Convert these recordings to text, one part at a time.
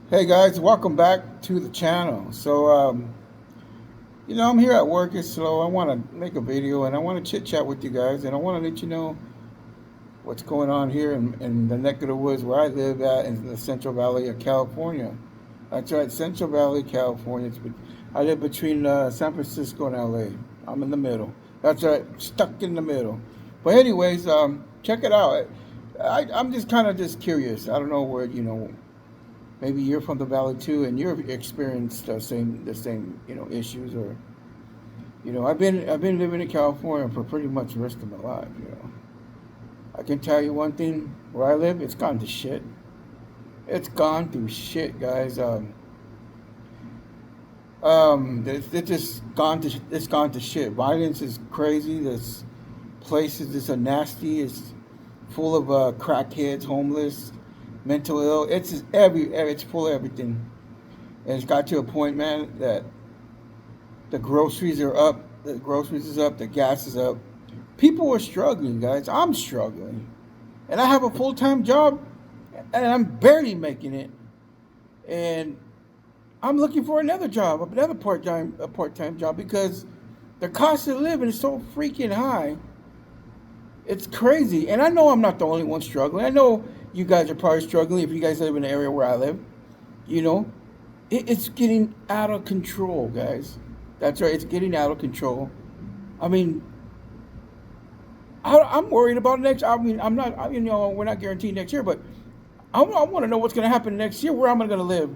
Hey guys, welcome back to the channel. I'm here at work. It's slow. I want to make a video and I want to chit chat with you guys and I want to let you know what's going on here in the neck of the woods where I live at in the Central Valley of California. That's right, Central Valley, California. I live between San Francisco and LA. I'm in the middle. That's right, stuck in the middle. But anyways, check it out. I'm just kind of just curious. I don't know where maybe you're from the valley too and you've experienced the same issues, or I've been living in California for pretty much the rest of my life. I can tell you one thing: where I live, it's gone to shit. It's gone through shit, guys. It's gone to shit. Violence is crazy. This place is just a nasty. It's full of crackheads, homeless, mental ill. It's just it's full of everything. And it's got to a point, man, that the groceries are up. The groceries is up. The gas is up. People are struggling, guys. I'm struggling, and I have a full time job, and I'm barely making it. And I'm looking for another job, another part time job, because the cost of living is so freaking high. It's crazy, and I know I'm not the only one struggling. I know you guys are probably struggling if you guys live in the area where I live. You know, it's getting out of control, guys. That's right, it's getting out of control. I mean, I'm worried about next. I mean, I'm not. We're not guaranteed next year, but I want to know what's going to happen next year. Where am I going to live?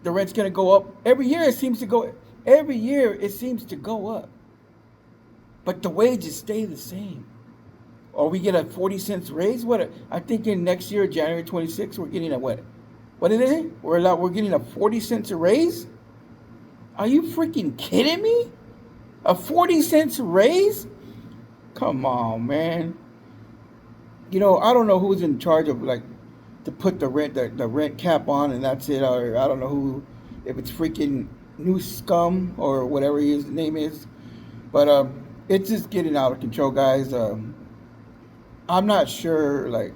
The rent's going to go up every year. It seems to go. Every year it seems to go up, but the wages stay the same. Or we get a 40 cents raise. I think in next year, January 26th, we're getting a what? What is it? We're getting a 40 cents a raise. Are you freaking kidding me? A 40 cents raise? Come on, man. I don't know who's in charge of like to put the rent cap on, and that's it. Or I don't know who, if it's freaking New Scum or whatever his name is. But it's just getting out of control, guys. I'm not sure. Like,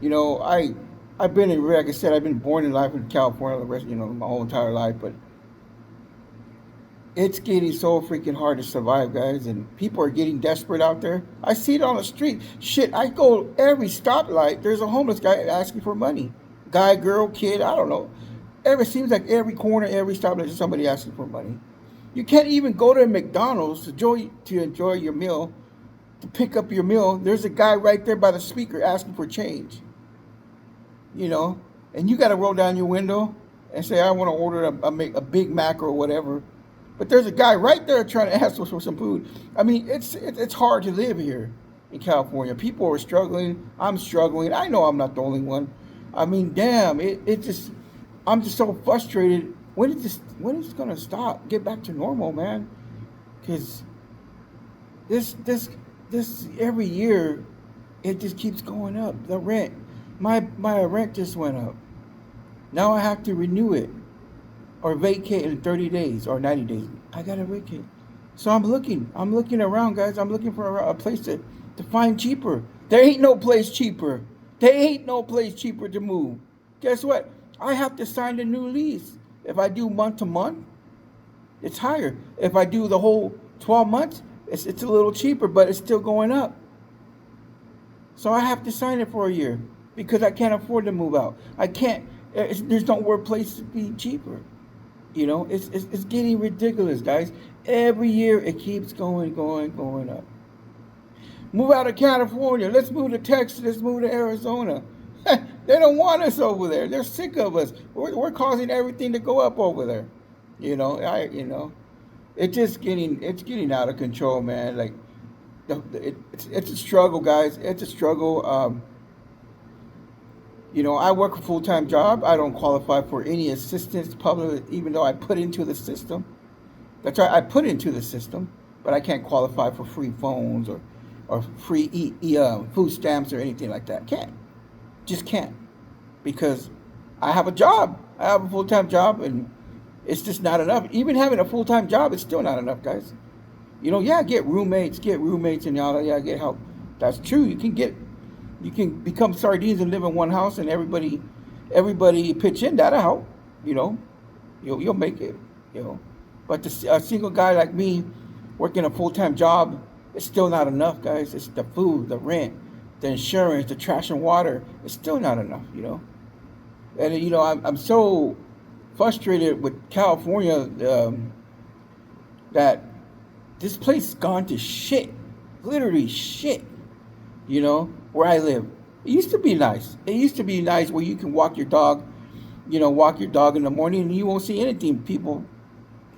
I've been in, like I said, I've been born in life in California the rest, my whole entire life, but it's getting so freaking hard to survive, guys, and people are getting desperate out there. I see it on the street. Shit, I go every stoplight. There's a homeless guy asking for money. Guy, girl, kid, I don't know. Seems like every corner, every stoplight, there's somebody asking for money. You can't even go to McDonald's to enjoy your meal, to pick up your meal. There's a guy right there by the speaker asking for change. You know, and you got to roll down your window and say, "I want to order a Big Mac or whatever." But there's a guy right there trying to ask for some food. I mean, it's hard to live here in California. People are struggling. I'm struggling. I know I'm not the only one. I mean, damn, it just I'm just so frustrated. When is it gonna stop? Get back to normal, man. Because this this this every year it just keeps going up. The rent, my rent just went up. Now I have to renew it or vacate in 30 days or 90 days. I gotta vacate. So I'm looking around, guys. I'm looking for a place to find cheaper. There ain't no place cheaper. There ain't no place cheaper to move. Guess what? I have to sign a new lease. If I do month to month, it's higher. If I do the whole 12 months, it's a little cheaper, but it's still going up. So I have to sign it for a year because I can't afford to move out. I can't. There's nowhere place to be cheaper. It's getting ridiculous, guys. Every year it keeps going up. Move out of California. Let's move to Texas. Let's move to Arizona. They don't want us over there. They're sick of us. We're causing everything to go up over there. It's getting out of control, man. Like, it's a struggle, guys. It's a struggle. I work a full time job. I don't qualify for any assistance public, even though I put into the system. That's right, I put into the system, but I can't qualify for free phones or free food stamps or anything like that. Can't, just can't, because I have a job. I have a full time job, and it's just not enough. Even having a full time job, it's still not enough, guys. Yeah, get roommates, and all. Yeah, get help. That's true. You can become sardines and live in one house, and everybody everybody pitch in, that'll help. You know, you'll make it. You know, but a single guy like me, working a full time job, it's still not enough, guys. It's the food, the rent, the insurance, the trash and water. It's still not enough. You know, and I'm so frustrated with California that this place has gone to shit, literally shit. You know, where I live, it used to be nice. It used to be nice where you can walk your dog. Walk your dog in the morning and you won't see anything. People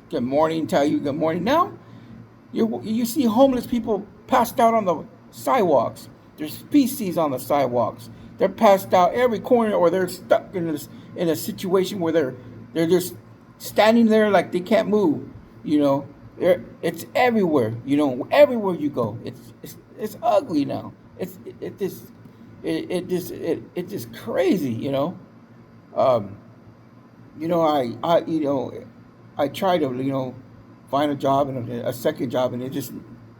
good morning, tell you good morning. Now you see homeless people passed out on the sidewalks. There's feces on the sidewalks. They're passed out every corner, or they're stuck in a situation where they're just standing there like they can't move. You know, it's everywhere. Everywhere you go, it's ugly now. It's just crazy. Um, I try to find a job and a second job, and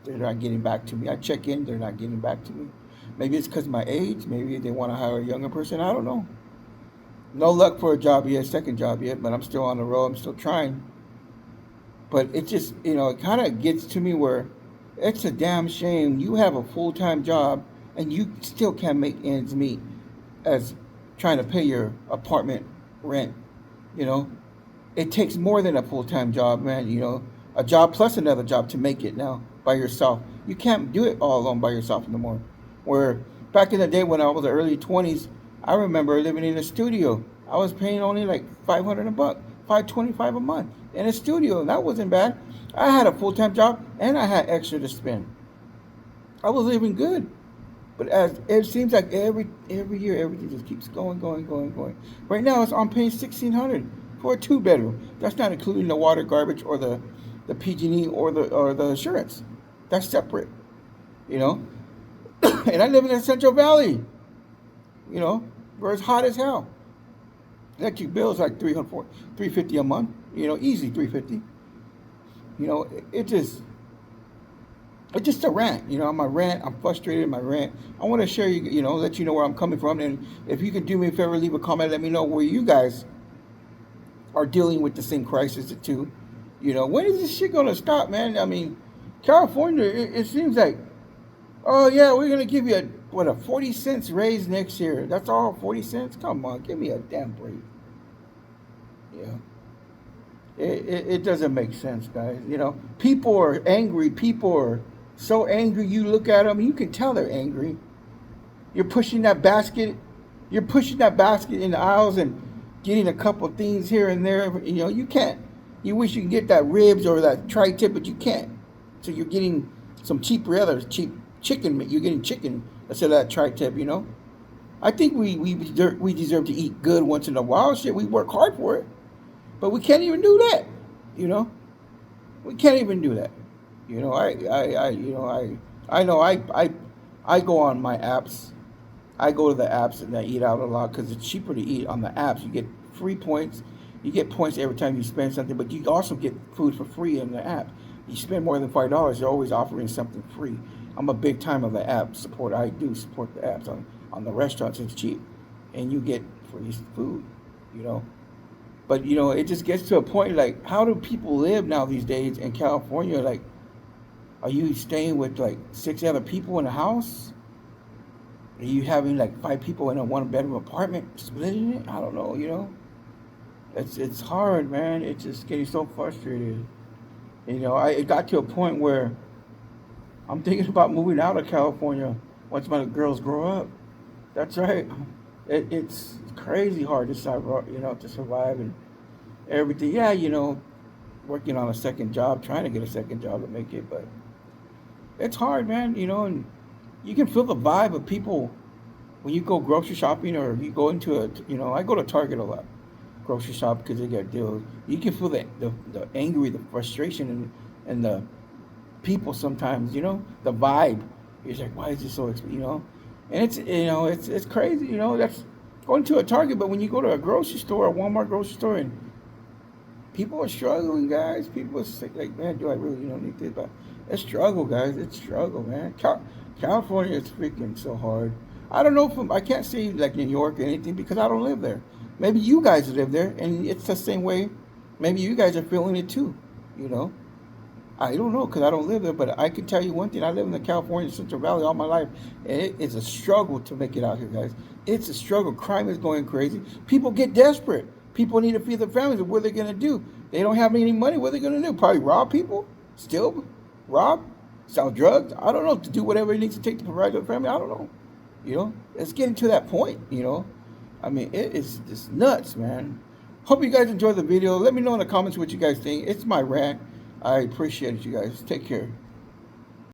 they're not getting back to me. I check in, they're not getting back to me. Maybe it's because of my age. Maybe they want to hire a younger person. I don't know. No luck for a job yet, second job yet, but I'm still on the road. I'm still trying. But it just it kind of gets to me where it's a damn shame you have a full time job and you still can't make ends meet as trying to pay your apartment rent. You know, it takes more than a full time job, man. A job plus another job to make it now by yourself. You can't do it all alone by yourself no more. Where back in the day when I was the early 20s, I remember living in a studio. I was paying only like 500 a buck, 525 a month in a studio. That wasn't bad. I had a full time job and I had extra to spend. I was living good. But as it seems like every year everything just keeps going, going, going, going. Right now I'm paying 1,600 for a 2 bedroom. That's not including the water, garbage, or the PG&E or the insurance. That's separate, you know. And I live in the Central Valley, you know, where it's hot as hell. Electric bill is like 350 a month, easy 350. It's just a rant. I'm a rant. I'm frustrated in my rant. I want to share let you know where I'm coming from. And if you could do me a favor, leave a comment, let me know where you guys are dealing with the same crisis too. When is this shit gonna stop, man? I mean, California, it seems like, oh yeah, we're gonna give you a 40 cents raise next year. That's all, 40 cents. Come on, give me a damn break. Yeah. It doesn't make sense, guys. People are angry. People are so angry. You look at them, you can tell they're angry. You're pushing that basket. You're pushing that basket in the aisles and getting a couple things here and there. You can't. You wish you could get that ribs or that tri-tip, but you can't. So you're getting some cheap chicken. You're getting chicken instead of that tri-tip. I think we deserve to eat good once in a while. Shit, we work hard for it. But we can't even do that, We can't even do that. I know I go on my apps. I go to the apps and I eat out a lot because it's cheaper to eat on the apps. You get free points. You get points every time you spend something, but you also get food for free in the app. You spend more than $5, you're always offering something free. I'm a big time of the app support. I do support the apps on the restaurants. It's cheap, and you get free food. But it just gets to a point like, how do people live now these days in California? Like, are you staying with like 6 other people in a house? Are you having like 5 people in a 1 bedroom apartment, splitting it? I don't know. It's hard, man. It's just getting so frustrated. It got to a point where I'm thinking about moving out of California once my girls grow up. That's right. It's crazy hard to survive and everything. Yeah, working on a second job, trying to get a second job to make it, but it's hard, man. And you can feel the vibe of people when you go grocery shopping, or if you go into I go to Target a lot, grocery shop, because they get deals. You can feel the angry, the frustration, and the people sometimes. The vibe. You're like, why is this so expensive? And it's crazy. That's going to a Target, but when you go to a grocery store, a Walmart grocery store, and people are struggling, guys. People are like, man, do I really need this? But it's struggle, guys. It's struggle, man. California is freaking so hard. I don't know I can't say like New York or anything because I don't live there. Maybe you guys live there, and it's the same way. Maybe you guys are feeling it too. You know, I don't know because I don't live there, but I can tell you one thing: I live in the California Central Valley all my life, and it is a struggle to make it out here, guys. It's a struggle. Crime is going crazy. People get desperate. People need to feed their families. What are they going to do? They don't have any money. What are they going to do? Probably rob people, steal, rob, sell drugs. I don't know. To do whatever it needs to take to provide their family. I don't know. It's getting to that point. I mean, it is just nuts, man. Hope you guys enjoyed the video. Let me know in the comments what you guys think. It's my rant. I appreciate it, you guys. Take care.